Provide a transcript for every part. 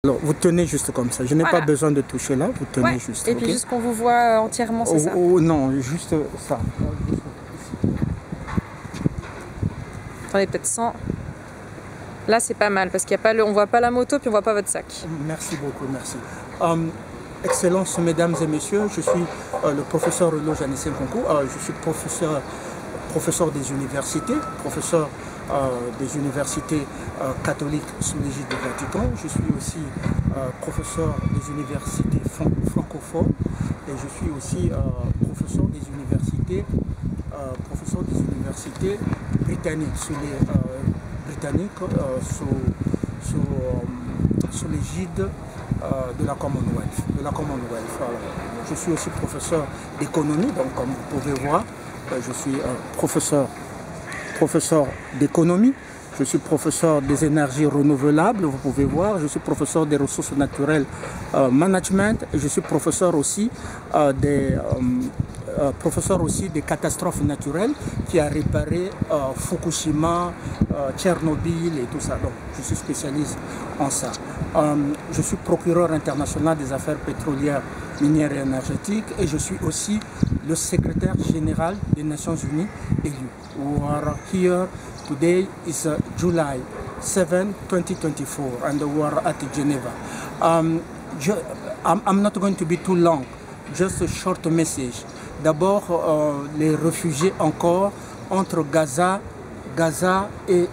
Alors, vous tenez juste comme ça. Je n'ai pas besoin de toucher là. Vous tenez juste. Et puis juste qu'on vous voit entièrement, c'est ça? Non, juste ça. Attendez, peut-être 100. Là, c'est pas mal parce qu'il y a pas on voit pas la moto puis on voit pas votre sac. Merci beaucoup, merci. Excellences, mesdames et messieurs, je suis le professeur Relo Janissé Nkonkou. Je suis professeur des universités, professeur des universités catholiques sous l'égide du Vatican. Je suis aussi professeur des universités francophones et je suis aussi professeur des universités britanniques sous l'égide de la Commonwealth. Je suis aussi professeur d'économie, donc comme vous pouvez voir, je suis professeur d'économie, je suis professeur des énergies renouvelables, vous pouvez voir, je suis professeur des ressources naturelles management, et je suis professeur aussi des catastrophes naturelles qui a réparé Fukushima, Tchernobyl et tout ça. Donc, je suis spécialiste en ça. Je suis procureur international des affaires pétrolières, minières et énergétiques et je suis aussi le secrétaire général des Nations Unies élu. We are here today is July 7, 2024 and we are at Geneva. I'm not going to be too long, just a short message. D'abord, les réfugiés encore entre Gaza et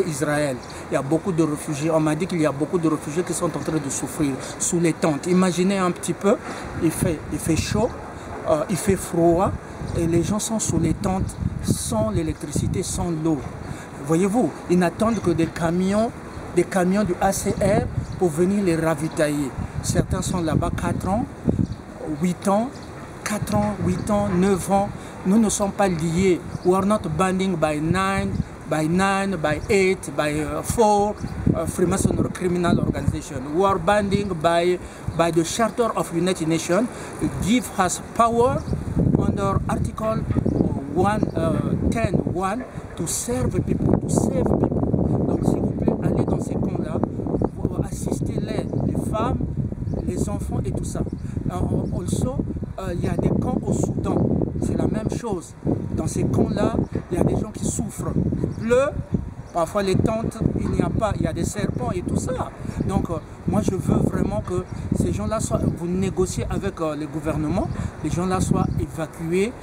Israël. Il y a beaucoup de réfugiés. On m'a dit qu'il y a beaucoup de réfugiés qui sont en train de souffrir sous les tentes. Imaginez un petit peu, il fait chaud, il fait froid et les gens sont sous les tentes sans l'électricité, sans l'eau. Voyez-vous, ils n'attendent que des camions du ACR pour venir les ravitailler. Certains sont là-bas 4 ans, 8 ans, 9 ans. Nous ne sommes pas liés. We are not banding by 9, by 8, by 4 Freemasonry criminal organization. We are banding by the Charter of United Nations. It gives us power under Article 10.1 to serve people, to save people. Donc s'il vous plaît, allez dans ces camps-là, assistez-les, les femmes, les enfants et tout ça. Also, il y a des camps au Soudan, c'est la même chose. Dans ces camps-là, il y a des gens qui souffrent. Il pleut, parfois les tentes, il n'y a pas, il y a des serpents et tout ça. Donc, moi je veux vraiment que ces gens-là soient, vous négociez avec les gouvernements, les gens-là soient évacués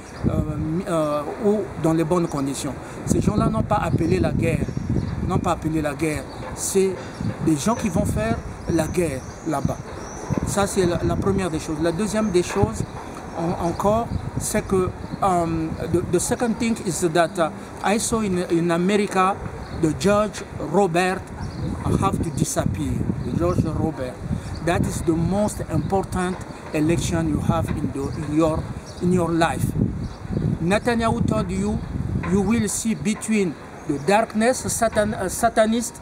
ou dans les bonnes conditions. Ces gens-là n'ont pas appelé la guerre, c'est des gens qui vont faire la guerre là-bas. Ça, c'est la première des choses. La deuxième des choses, encore, c'est que the second thing is that I saw in America the Judge Robert have to disappear. The Judge Robert. That is the most important election you have in your life. Netanyahu told you will see between the darkness, Satanist,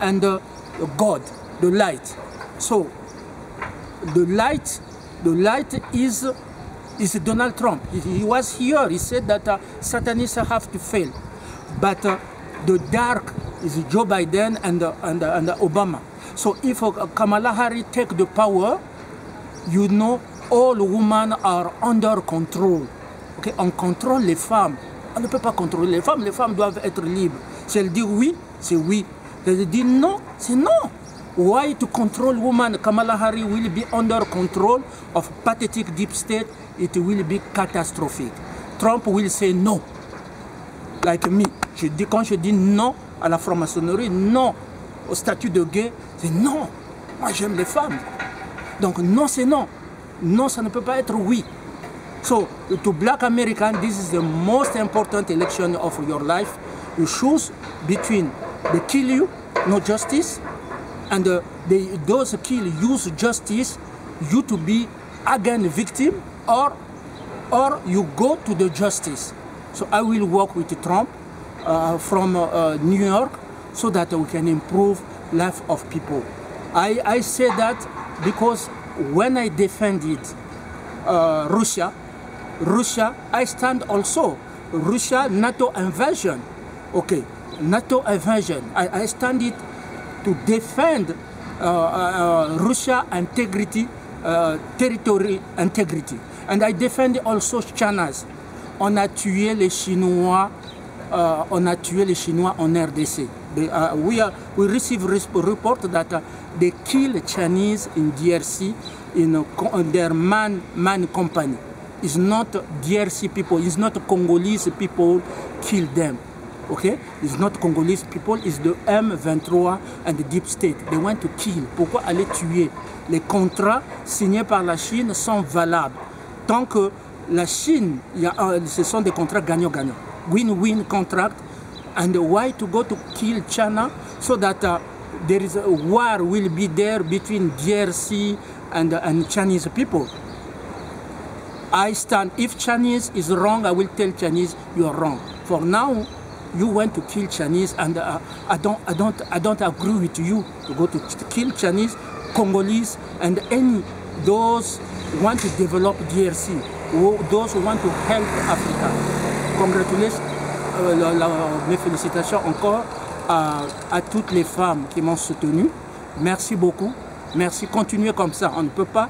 and God, the light. So the light is Donald Trump. He was here. He said that Satanists have to fail, but the dark is Joe Biden and Obama. So if Kamala Harris take the power, you know all women are under control. Okay, on contrôle les femmes. On ne peut pas contrôler les femmes. Les femmes doivent être libres. Si elles disent oui, c'est oui. Si elles disent non, c'est non. Why to control women? Kamala Harris will be under control of pathetic deep state. It will be catastrophic. Trump will say no. Like me. Quand je dis non à la franc-maçonnerie, non au statut de gay, c'est non. Moi j'aime les femmes. Donc non c'est non. Non ça ne peut pas être oui. So to black American, this is the most important election of your life. You choose between they kill you, no justice, and those kill use justice, you to be again victim, or you go to the justice. So I will work with Trump from New York so that we can improve life of people. I say that because when I defended Russia, I stand also Russia NATO invasion. Okay, NATO invasion. I stand it to defend Russia integrity, territory integrity. And I defend also China's. On a tué les Chinois, en RDC. We receive report that they kill Chinese in DRC in their man company. It's not DRC people, it's not Congolese people kill them. Okay? It's not Congolese people, it's the M23 and the Deep State. They want to kill. Pourquoi aller tuer? Les contrats signés par la Chine sont valables. Tant que la Chine, ce sont des contrats gagnant-gagnant. Win-win contract. And why to go to kill China? So that there is a war will be there between DRC and Chinese people. I stand, if Chinese is wrong, I will tell Chinese you are wrong. For now, you want to kill Chinese, and I don't agree with you to go to kill Chinese, Congolese, and any those who want to develop DRC, those who want to help Africa. Congratulations, mes félicitations encore à toutes les femmes qui m'ont soutenu. Merci beaucoup. Merci. Continuez comme ça. On ne peut pas.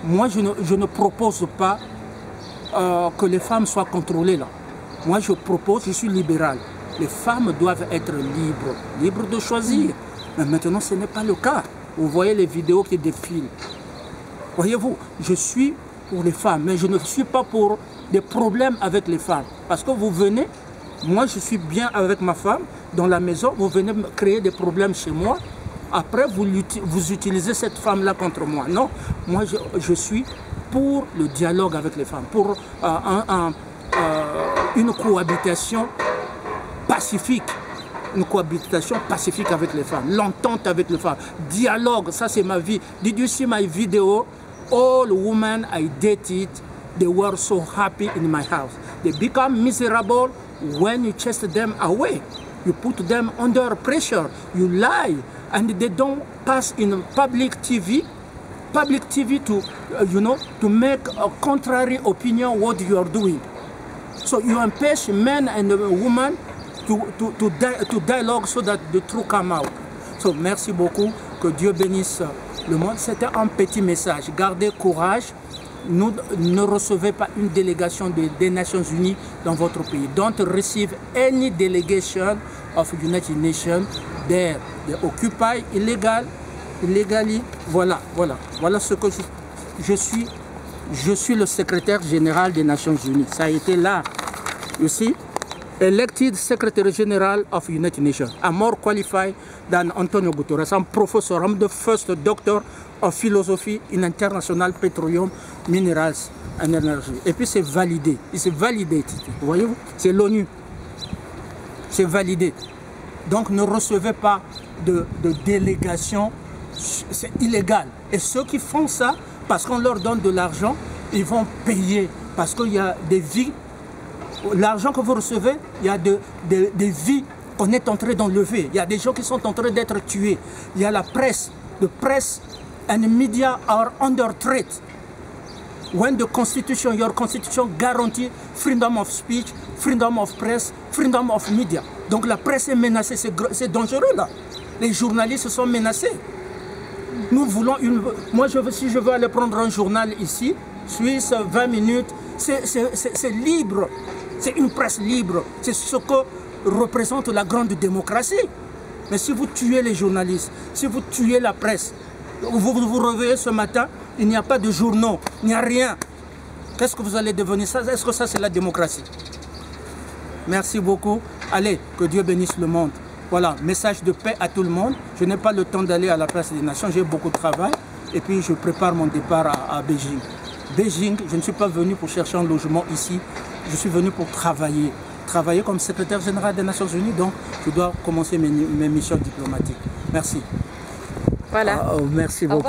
Moi, je ne propose pas que les femmes soient contrôlées là. Moi, je propose, je suis libéral. Les femmes doivent être libres de choisir. Mais maintenant, ce n'est pas le cas. Vous voyez les vidéos qui défilent. Voyez-vous, je suis pour les femmes, mais je ne suis pas pour des problèmes avec les femmes. Parce que vous venez, moi je suis bien avec ma femme dans la maison, vous venez me créer des problèmes chez moi. Après, vous utilisez cette femme-là contre moi. Non, moi je suis pour le dialogue avec les femmes, pour une cohabitation pacifique. Une cohabitation pacifique avec les femmes, l'entente avec les femmes, dialogue, ça c'est ma vie. Did you see my video? All women I dated, they were so happy in my house. They become miserable when you chase them away. You put them under pressure, you lie, and they don't pass in public TV to, to make a contrary opinion what you are doing. So you empêch men and women to dialogue so that the truth come out. So merci beaucoup, que Dieu bénisse le monde. C'était un petit message. Gardez courage. Ne recevez pas une délégation des Nations Unies dans votre pays. Don't receive any delegation of United Nations there. They occupy illegally. Voilà ce que je suis. Je suis le secrétaire général des Nations Unies. Ça a été là. You see? Elected Secretary General of United Nations. I'm more qualified than Antonio Guterres. I'm professor. I'm the first doctor of philosophy in international petroleum, minerals and energy. Et puis c'est validé. C'est validé. Voyez-vous? C'est l'ONU. C'est validé. Donc ne recevez pas de délégation. C'est illégal. Et ceux qui font ça, parce qu'on leur donne de l'argent, ils vont payer. Parce qu'il y a des vies. L'argent que vous recevez, il y a des vies qu'on est en train d'enlever. Il y a des gens qui sont en train d'être tués. Il y a la presse. The press and media are under threat. When the constitution, your constitution guarantee freedom of speech, freedom of press, freedom of media. Donc la presse est menacée, c'est dangereux là. Les journalistes sont menacés. Nous voulons moi, si je veux aller prendre un journal ici, Suisse, 20 minutes, c'est libre. C'est une presse libre. C'est ce que représente la grande démocratie. Mais si vous tuez les journalistes, si vous tuez la presse, vous vous réveillez ce matin, il n'y a pas de journaux, il n'y a rien. Qu'est-ce que vous allez devenir? Est-ce que ça, c'est la démocratie? Merci beaucoup. Allez, que Dieu bénisse le monde. Voilà, message de paix à tout le monde. Je n'ai pas le temps d'aller à la place des nations, j'ai beaucoup de travail. Et puis, je prépare mon départ à Beijing. Beijing, je ne suis pas venu pour chercher un logement ici. Je suis venu pour travailler. Travailler comme secrétaire général des Nations Unies, donc je dois commencer mes missions diplomatiques. Merci. Voilà. Merci beaucoup.